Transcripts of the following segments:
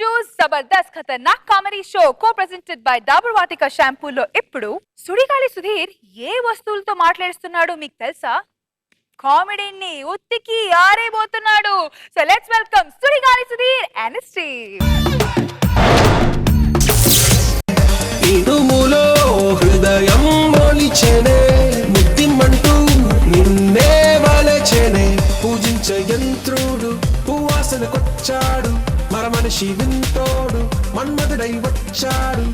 to Zabardast Khatarnak Comedy Show co-presented by Dabur Vatika Shampoo లో ఇప్పుడు సుడిగాలి సుధీర్ ఏ వస్తువులతో మాట్లాడిస్తున్నాడో మీకు తెలుసా? కామెడీని ఉత్తికి ఆరేబోతున్నాడు. So let's welcome Sudigali Sudheer and his team. ఇడుములో హృదయం మొలిచెనే ముద్దిమంటూ నిన్నే వలచెనే పూజించ యంత్రుడు పువాసనకొచ్చాడు మర మనిషి వింతోడు మన్మధుడై వచ్చాడు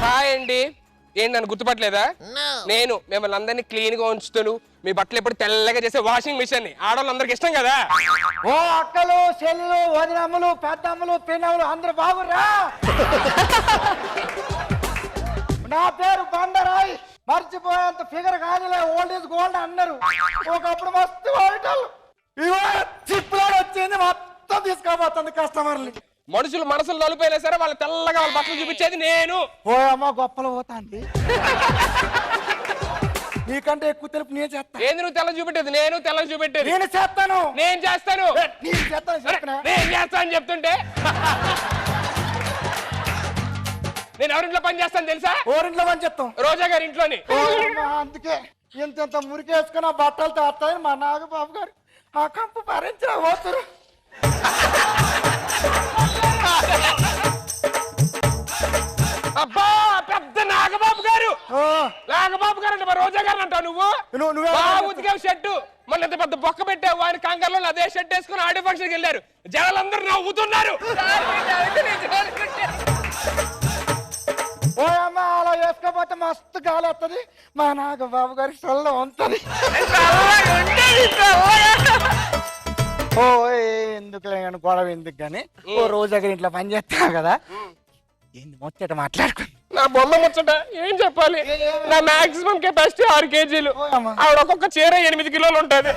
హాయ్ అండి. ఏంటి నన్ను గుర్తుపట్టలేదా? నేను మిమ్మల్ని అందరినీ క్లీన్ గా ఉంచుతాను. మీ బట్టలు ఎప్పుడు తెల్లగా చేసే వాషింగ్ మిషన్ ని ఆడవాళ్ళందరికి ఇష్టం కదా. ఓ అక్కలు చెల్లు వదినమ్మలు పెద్దమ్మలు పిన్నమ్మలు అందరూ బాగుర్రా. నా పేరు బండరాయ్. మర్చిపోయేంత ఫిగర్ కాదులే, ఓల్డ్ ఈజ్ గోల్డ్ అన్నారు. ఒకప్పుడు మస్తు వాడేటోళ్ళు. చిప్పులో వచ్చింది మొత్తం తీసుకోబోతుంది కస్టమర్ని. మనుషులు మనసులు నలుపైనా సరే వాళ్ళ తెల్లగా వాళ్ళ బట్టలు చూపించేది నేను. ఓ అమ్మ గొప్పలు పోతాంది. నీకంటే ఎక్కువ తెలుపు నేను చేస్తాను. ఏంది నువ్వు తెల్ల చూపెట్టేది? నేను తెల్ల చూపెట్టేది నేను చేస్తాను. నేను చేస్తాను. నేను చేస్తాను చెప్పినా. నేను చేస్తా అని చెప్తుంటే నేను ఎవరింట్లో పని చేస్తాను తెలుసా? ఓరింట్లో పని చెప్తాం. రోజా గారి ఇంట్లోని. అందుకే ఇంత మురికేసుకుని ఆ బట్టలతో వస్తాయని మా నాగబాబు గారు ఆ కంపు భరించిన పోతురు. అబ్బా పెద్ద నాగబాబు గారు. నాగబాబు గారు అంటే రోజా గారు అంటావు నువ్వు. బాగా ఉతికావు షర్టు. మొన్న ఎంత పెద్ద బొక్క పెట్టావు. ఆయన కంగారులో అదే షర్ట్ వేసుకుని ఆడియో ఫంక్షన్కి వెళ్ళారు. జనాలందరూ నవ్వుతున్నారు. ఓ అమ్మ అలా వేసుకోపోతే మస్తు గాలి వస్తుంది. మా నాగబాబు గారి సొల్ల ఉంటుంది. ఓ ఎందుకులే కానీ గొడవ ఎందుకు కానీ. ఓ రోజు అక్కడ ఇంట్లో పని చేస్తావు కదా, ఏంది మొత్తట మాట్లాడుకో. నా బొమ్మ ముచ్చట ఏం చెప్పాలి? నా మాక్సిమం కెపాసిటీ 6 కేజీలు. ఆవిడ ఒక్కొక్క చీర 8 కిలోలు ఉంటది.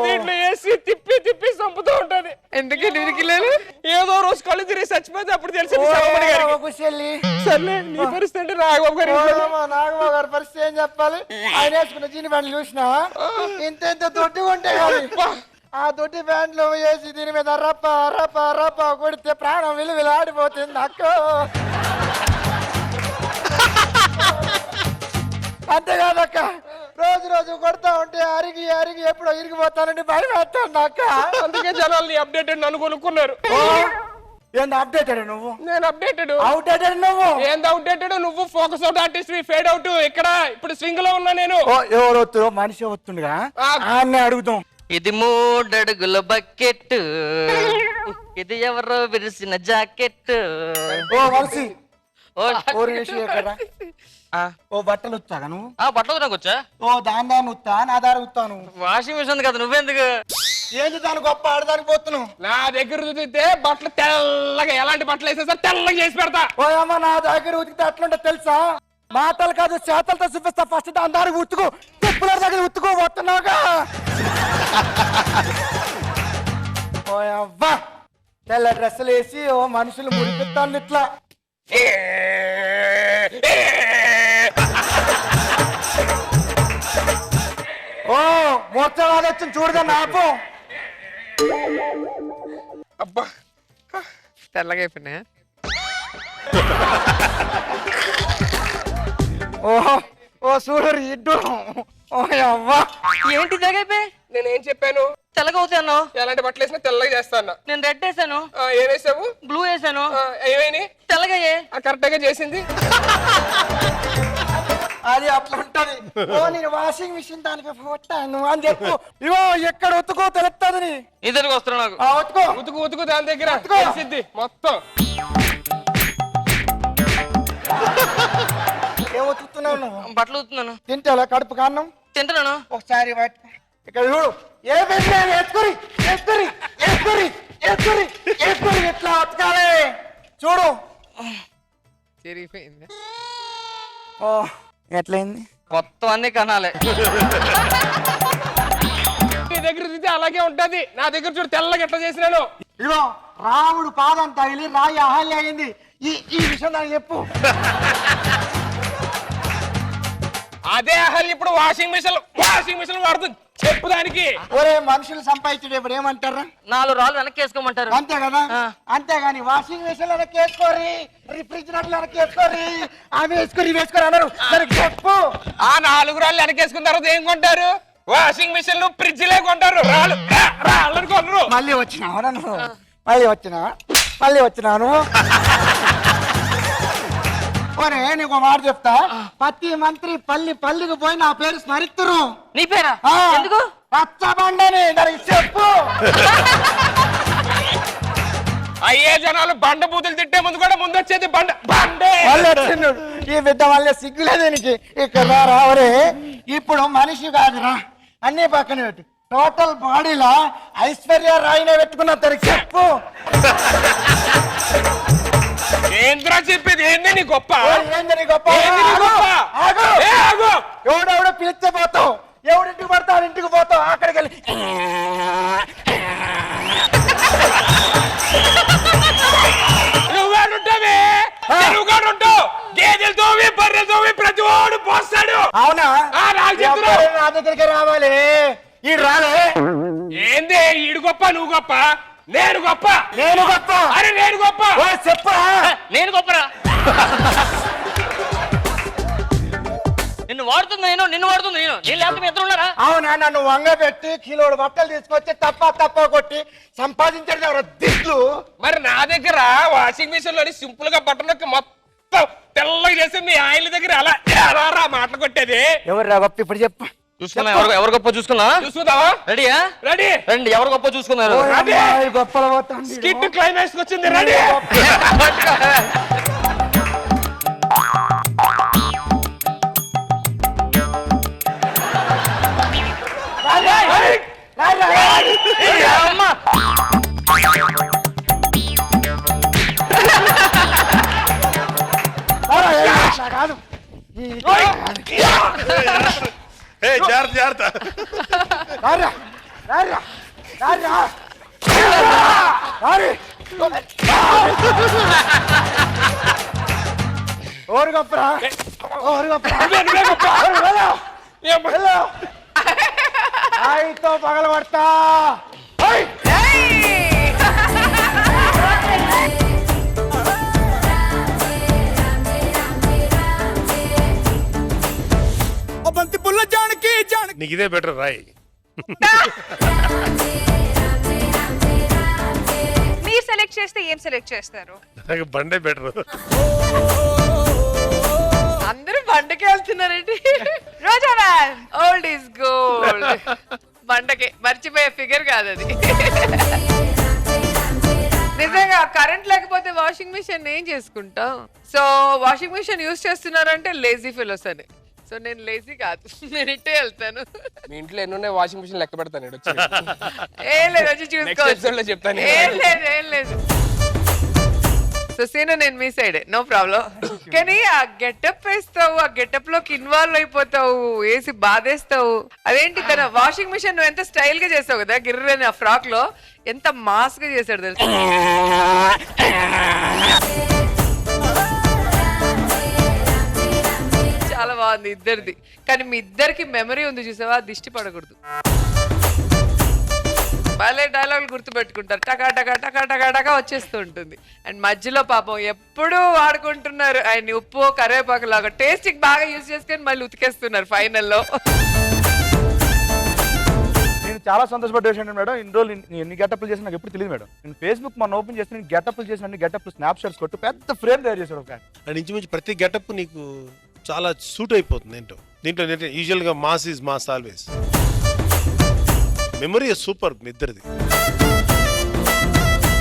దీంట్లో వేసి తిప్పి తిప్పి చంపుతూ ఉంటది. ఎందుకు 8 కిలోలు? ఏదో రోజు కళ్ళు తిరిగి చచ్చిపోతే అప్పుడు తెలిసింది. సర్లే నీ పరిస్థితి అంటే నాగబాబు గారు. నాగబాబు గారి పరిస్థితి ఏం చెప్పాలి? ఆయన వేసుకున్న జీని బండ్లు చూసినా ఇంత ఇంత దొడ్డుగా ఉంటాయి. ఆ దొడ్డి బ్యాండ్లు వేసి దీని మీద రప్ప రప్ప రప్ప కొడితే ప్రాణం విలువిలాడిపోతుంది అక్క. అంతేకాదక్క, రోజు రోజు కొడతా ఉంటే అరిగి అరిగి ఎప్పుడో ఇరిగిపోతానండి భయం వేస్తాను అక్క. అందుకే జనాలు అప్డేటెడ్ నన్ను కొనుక్కున్నారు. ఏంది అప్డేటెడ్ నువ్వు? నేను అప్డేటెడ్. అవుటేటెడ్ నువ్వు? ఏంది అవుటేటెడ్? నువ్వు focus out artist, fade out. ఇక్కడ ఇప్పుడు స్వింగ్ లో ఉన్నా నేను. ఎవరు వస్తు మనిషి వస్తుండగా ఆన్నే అడుగుతాం. ఇది 3 అడుగుల బకెట్, ఇది ఎవరో విరిసిన జాకెట్. ఓ వలసి ఓ బట్టలు వచ్చాగా నువ్వు? బట్టలు నాకు వచ్చా. ఓ దాని ఉత్తా నా దారి ఉత్తాను. వాషింగ్ మిషన్ కదా, నువ్వెందుకు? ఏంటి దాని గొప్ప ఆడదానికి పోతున్నావు? నా దగ్గర ఉతికితే బట్టలు తెల్లగా, ఎలాంటి బట్టలు వేసా సార్ తెల్లగా చేసి పెడతా. ఓ అమ్మ నా దగ్గర ఉతికితే అట్లుంటే తెలుసా? మాటలు కాదు చేతలతో చూపిస్తా. ఫస్ట్ దాని దారికి ఉత్తుకో, చెప్పుల దగ్గర ఉత్తుకో పోతున్నావుగా. ఓ అవ్వా తెల్ల డ్రెస్సులు వేసి ఓ మనుషులు మురిపిస్తాను ఇట్లా. ఓ మోర్చవాది వచ్చింది చూడదా నాపు. అబ్బా తెల్లగా అయిపోయినా. ఓహో ఓ చూడరు ఇడ్డు. ఓ అవ్వా ఏంటి జగైపోయి? నేనేం చెప్పాను? తెల్లగా అవుతాను. ఎలాంటి బట్టలు వేసినా తెల్లగా చేస్తాను. నేను రెడ్ వేసాను. ఏం వేసావు? బ్లూ వేసాను. ఏమైనా తెల్లగా కరెక్ట్ గా చేసింది. అది అట్లా ఉంటది. ఓ నేను వాషింగ్ మిషన్ దానికి కొట్టాను అని చెప్పు. ఇవో ఎక్కడ ఉతుకో తెలుస్తుంది. ఇద్దరికి వస్తున్నా నాకు. ఉతుకో ఉతుకు ఉతుకు దాని దగ్గర తెలిసిద్ది మొత్తం. ఏం ఉతుకుతున్నావు నువ్వు? బట్టలు ఉతుకుతున్నాను. తింటావా కడుపు కారణం? తింటున్నాను. ఒకసారి ఇక్కడ చూడు. ఏ వేసుకురి వేసుకురి వేసుకురి వేసుకురి వేసుకురి ఎట్లా ఉతకాలి చూడు. చెరిగిపోయింది. ఓ ఎట్లయింది? మొత్తం అన్ని కనాలే. నీ దగ్గర తింటే అలాగే ఉంటది. నా దగ్గర చూడు తెల్లగా ఎట్లా చేసినాను. ఇదిగో రాముడు పాదం తగిలి రాయి అహల్య అయింది. ఈ విషయం నాకు చెప్పు. అదే అహల్య ఇప్పుడు వాషింగ్ మిషన్ వాడుతుంది. చెప్పు దానికి. ఒరే మనుషులు సంపాదించడం ఇప్పుడు ఏమంటారా? 4 రాళ్ళు వెనక్కి వేసుకోమంటారు. అంతే కదా. అంతేగాని వాషింగ్ మిషన్ వెనక్కి వేసుకోరి, రిఫ్రిజిరేటర్ వెనక్కి వేసుకోరి, అవి వేసుకొని వేసుకొని అన్నారు. దానికి చెప్పు. ఆ 4 రాళ్ళు వెనకేసుకున్న తర్వాత ఏం కొంటారు? వాషింగ్ మిషన్ ఫ్రిడ్జ్ లే కొంటారు. రాళ్ళని కొనరు. మళ్ళీ వచ్చినావు నువ్వు. మళ్ళీ వచ్చినాను. ఒరే నీకు మాట చెప్తా. ప్రతి మంత్రి పల్లికి పోయి నా పేరు స్మరిస్తురు. నీ పేరా? ఎందుకు? రచ్చబండని దానికి చెప్పు. అయ్యే జనాలు బండ బూతులు తిట్టే ముందు కూడా ముందు వచ్చేది బండే. ఈ బిడ్డ మళ్ళీ సిగ్గులేదు దీనికి. ఇక్కడ రావరే. ఇప్పుడు మనిషి కాదురా, అన్ని పక్కన పెట్టు. టోటల్ బాడీలో ఐశ్వర్య రాయినే పెట్టుకున్న తనకి చెప్పు. ఏంద్రా చెప్పేది? ఏంది నీ గొప్ప? ఏంది నీ గొప్ప? ఏంది నీ గొప్ప? ఆగు. ఆగు. ఎవడెవడో పిలిస్తే పోతావు, ఎవడింటికి పడతావు ఇంటికి పోతావు. అక్కడికి వెళ్ళి నువ్వేడుంటావే? నువ్వుగాడుంటావు. గేదెలు తోవి బర్రెలు తోవి ప్రతి వాడు పోస్తాడు. అవునా? నాకు చెప్తున్నా. ఎవరు నా దగ్గరికి రావాలి. ఈ రాలే. ఏంది ఈడు గొప్ప నువ్వు గొప్ప? నేను గొప్ప. నేను గొప్ప. అరే నేను గొప్ప. చెప్పరా. నేను గొప్పరా? నిన్ను వాడుతుంది నేను, నిన్ను వాడుతుంది నేను. నేను లేకపోతే మీ ఇద్దరు ఉన్నారా? అవునా? నన్ను వంగ పెట్టి కిలోడు బట్టలు తీసుకొచ్చి తప్ప కొట్టి సంపాదించడం ఎవరో దిట్లు. మరి నా దగ్గర వాషింగ్ మిషన్ లోని సింపుల్ గా బట్టలకి మొత్తం తెల్లగా చేసి మీ ఆయన దగ్గర అలా ఎలా మాటలు కొట్టేది? ఎవరు రా గొప్ప? ఇప్పుడు చెప్పు. చూసుకున్నా ఎవరు గొప్ప చూసుకున్నా? చూసుకుందావా? రెడీయా? రెడీ. రండి. ఎవరు గొప్ప చూసుకున్నారు? గొప్పలు పోతాండి. స్కిట్ క్లైమాక్స్ వచ్చింది. రెడీ. కాదు. జాగ్రత్త. ఓరు గొప్పరా. రాయితో పగలబడతా. నీకు ఇదే బెటర్ రాయ్. మీరు సెలెక్ట్ చేస్తే ఏం సెలెక్ట్ చేస్తారు? నాకు బండే బెటర్. అందరూ బండకే వెళ్తున్నారండి. Roja ma'am. Old is gold. బండకే మర్చిపోయే ఫిగర్ కాదు అది. నిజంగా కరెంట్ లేకపోతే వాషింగ్ మిషన్ ఏం చేసుకుంటాం? సో వాషింగ్ మిషన్ యూజ్ చేస్తున్నారంటే లేజీ ఫెలోస్ అని. సో నేను లేజీ కాదు, నేను ఇట్టే వెళ్తాను. మీ ఇంట్లో ఎన్ని ఉన్నాయి వాషింగ్ మిషన్ లెక్క పెడతాను. ఏం లేదు, వచ్చి చూసుకోవచ్చు. చెప్తాను. ఏం లేదు. సో సీను నేను మీ సైడే, నో ప్రాబ్లం. కానీ ఆ గెటప్ వేస్తావు, ఆ గెటప్ లోకి ఇన్వాల్వ్ అయిపోతావు, వేసి బాధేస్తావు. అదేంటి తన వాషింగ్ మిషన్ నువ్వు ఎంత స్టైల్ గా చేస్తావు కదా, గిర్రని ఆ ఫ్రాక్ లో ఎంత మాస్ గా చేశాడు తెలుసు. చాలా బాగుంది ఇద్దరిది. కానీ మీ ఇద్దరికి మెమరీ ఉంది చూసావా, దిష్టి పడకూడదు. భలే డైలాగులు గుర్తు పెట్టుకుంటారు, టకా టకా టకా టకా టకా వచ్చేస్తూ ఉంటుంది. అండ్ మధ్యలో పాపం ఎప్పుడూ వాడుకుంటున్నారు ఆయన ఉప్పు కరివేపాకు లాగా, టేస్టింగ్ బాగా యూజ్ చేసుకొని మళ్ళీ ఉతికేస్తున్నారు ఫైనల్లో. నేను చాలా సంతోషపడ్డ విషయం ఏంటంటే మేడం, ఇన్ని రోజులు ఎన్ని గెటప్లు చేసి నాకు ఎప్పుడు తెలియదు మేడం. నేను ఫేస్బుక్ మన ఓపెన్ చేసి నేను గెటప్లు చేసిన అన్ని గెటప్లు స్నాప్ షాట్స్ కొట్టు పెద్ద ఫ్రేమ్ తయారు చేశాడు ఒక ఆయన. అండ్ ఇంచుమించు ప్రతి గెటప్ నీకు చాలా సూట్ అయిపోతుంది ఏంటో. దీంట్లో యూజువల్గా mass is mass always. Memory super మీ ఇద్దరిది.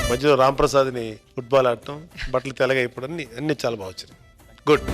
మధ్యలో రామ్ ప్రసాద్ని ఫుట్బాల్ ఆడటం, బట్టలు తెల్లగా అయిపోవడం అన్ని చాలా బాగా వచ్చినాయి. గుడ్.